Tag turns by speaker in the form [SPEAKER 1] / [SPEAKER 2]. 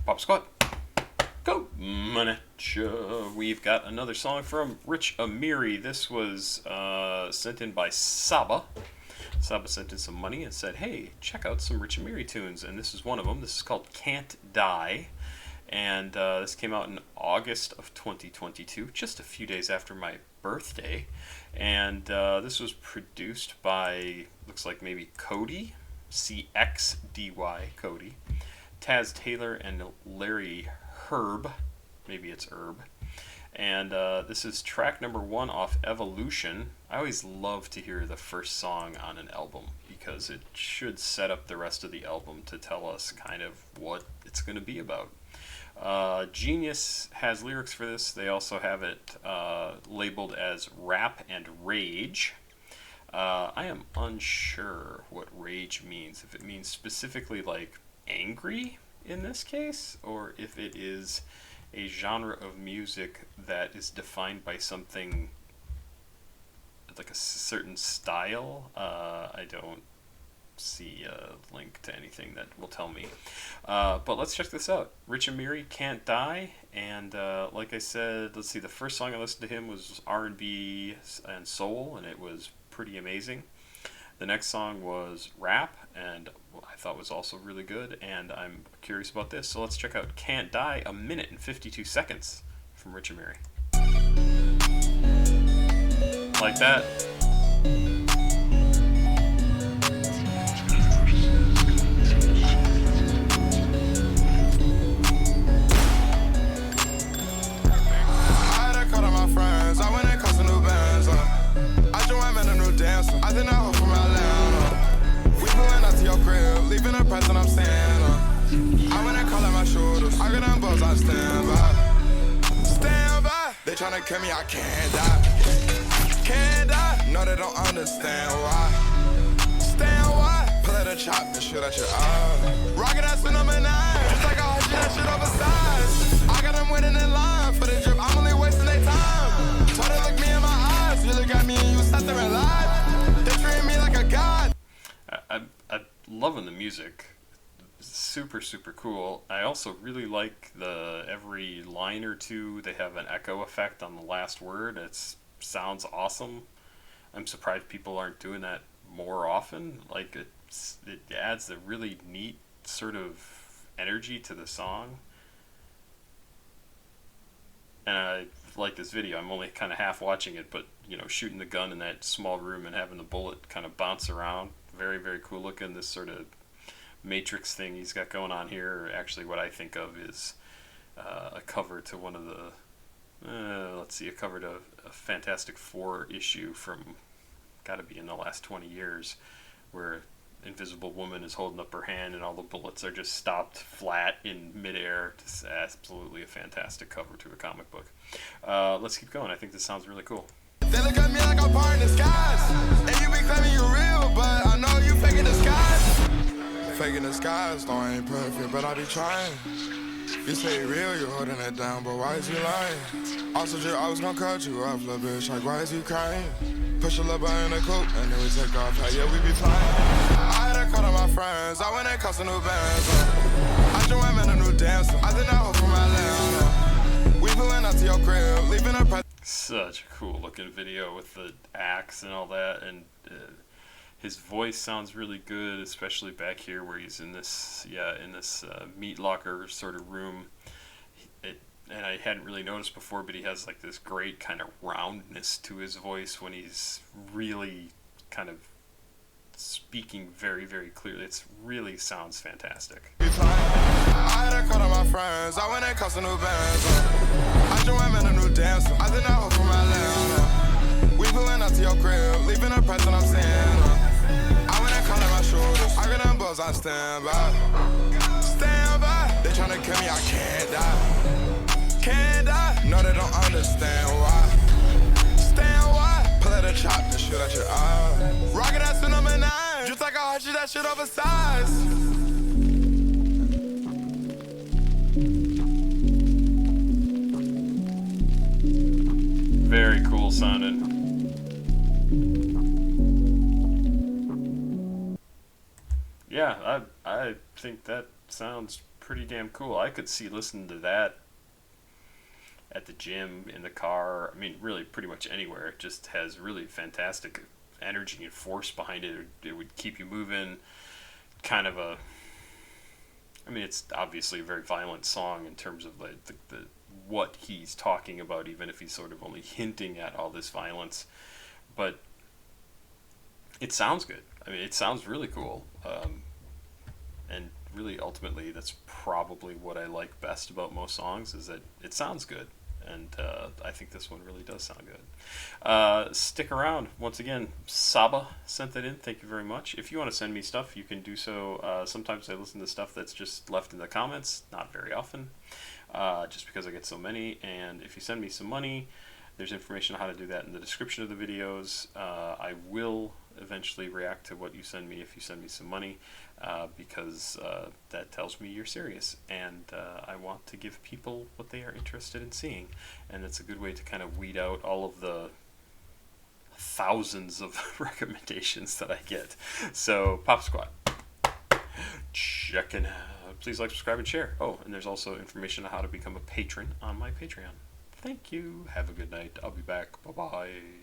[SPEAKER 1] Pop Squat, go Manetcha. We've got another song from Rich Amiri. This was sent in by Saba. Saba sent in some money and said, hey, check out some Rich Amiri tunes. And this is one of them. This is called Can't Die. And this came out in August of 2022, just a few days after my birthday. And this was produced by, looks like maybe Cody, CXDY, Cody, Taz Taylor, and Larry Herb, maybe it's Herb. And this is track number 1 off Evolution. I always love to hear the first song on an album because it should set up the rest of the album to tell us kind of what it's going to be about. Genius has lyrics for this. They also have it labeled as Rap and Rage. I am unsure what rage means. If it means specifically like angry in this case, or if it is a genre of music that is defined by something like a certain style. I don't see a link to anything that will tell me. But let's check this out. Rich Amiri, Can't Die. And like I said, let's see, the first song I listened to him was R&B and soul, and it was pretty amazing. The next song was rap, and I thought was also really good, and I'm curious about this. So let's check out Can't Die, 1 minute and 52 seconds from Rich Amiri. Like that.
[SPEAKER 2] I went and caught some new bands, I joined in a new dance. I think I hope from Atlanta. We pulling up to your crib, leaving a present I'm staying. I went and call out my shoulders. I got them balls, I stand by. Stand by. They tryna kill me, I can't die. Can't die. No, they don't understand why. Stand why. Pull out a chop and shoot at your eye. Rocket ass in number 9. Just like I that shit oversized. I got them waiting in line for the drip. I'm only wasting their time. Try to look me in my eyes. You look at me and you sat there and lied. They treat me like a god.
[SPEAKER 1] I'm loving the music. Super, super cool. I also really like every line or two, they have an echo effect on the last word. It sounds awesome. I'm surprised people aren't doing that more often. Like it adds a really neat sort of energy to the song. And I like this video. I'm only kind of half watching it, but you know, shooting the gun in that small room and having the bullet kind of bounce around. Very, very cool looking. This sort of Matrix thing he's got going on here. Actually, what I think of is a cover to one of the, let's see, a cover to a Fantastic Four issue from, gotta be in the last 20 years, where Invisible Woman is holding up her hand and all the bullets are just stopped flat in midair. Just absolutely a fantastic cover to a comic book. Let's keep going. I think this sounds really cool.
[SPEAKER 2] They look at me like I'm part in disguise. And you be claiming you real, but I know you faking disguise. Faking disguise, though I ain't perfect, but I be trying. You say real, you're holding it down, but why is you lying? Also, I was gonna cut you off, little bitch, like why is you crying? Push a little bit in the coupe, and then we take off, like yeah, we be flying. I had a call to my friends, I went and caught some new bands. I joined in a new dance, I think I hope from Atlanta. We pulling up to your crib, leaving a present.
[SPEAKER 1] Such a cool looking video with the axe and all that, and his voice sounds really good, especially back here where he's in this, meat locker sort of room. And I hadn't really noticed before, but he has like this great kind of roundness to his voice when he's really kind of speaking very, very clearly. It really sounds fantastic.
[SPEAKER 2] I had a call to my friends, I went and caught some new bands. I joined in a new dance, I think I hope from Atlanta. We pulling up to your crib, leaving a present I'm staying. I went and called out my shoulders, I got them balls, I stand by. Stand by. They tryna kill me, I can't die. Can't die. No, they don't understand why. Stand why. Pull out a chop and shoot at your eye. Rocket ass in number 9. Just like I shoot that shit oversized.
[SPEAKER 1] Very cool sounding. Yeah, I think that sounds pretty damn cool. I could see listening to that at the gym, in the car. I mean, really, pretty much anywhere. It just has really fantastic energy and force behind it. It would keep you moving. Kind of a. I mean, it's obviously a very violent song in terms of like the what he's talking about, even if he's sort of only hinting at all this violence. But it sounds good. I mean, it sounds really cool. And really, ultimately, that's probably what I like best about most songs, is that it sounds good. And I think this one really does sound good. Stick around. Once again, Saba sent that in. Thank you very much. If you want to send me stuff, you can do so. Sometimes I listen to stuff that's just left in the comments. Not very often, just because I get so many. And if you send me some money, there's information on how to do that in the description of the videos. I will eventually react to what you send me if you send me some money, because that tells me you're serious, and I want to give people what they are interested in seeing, and it's a good way to kind of weed out all of the thousands of recommendations that I get. So, Pop Squat, checking out. Please like, subscribe, and share. Oh, and there's also information on how to become a patron on my Patreon. Thank you. Have a good night. I'll be back. Bye-bye.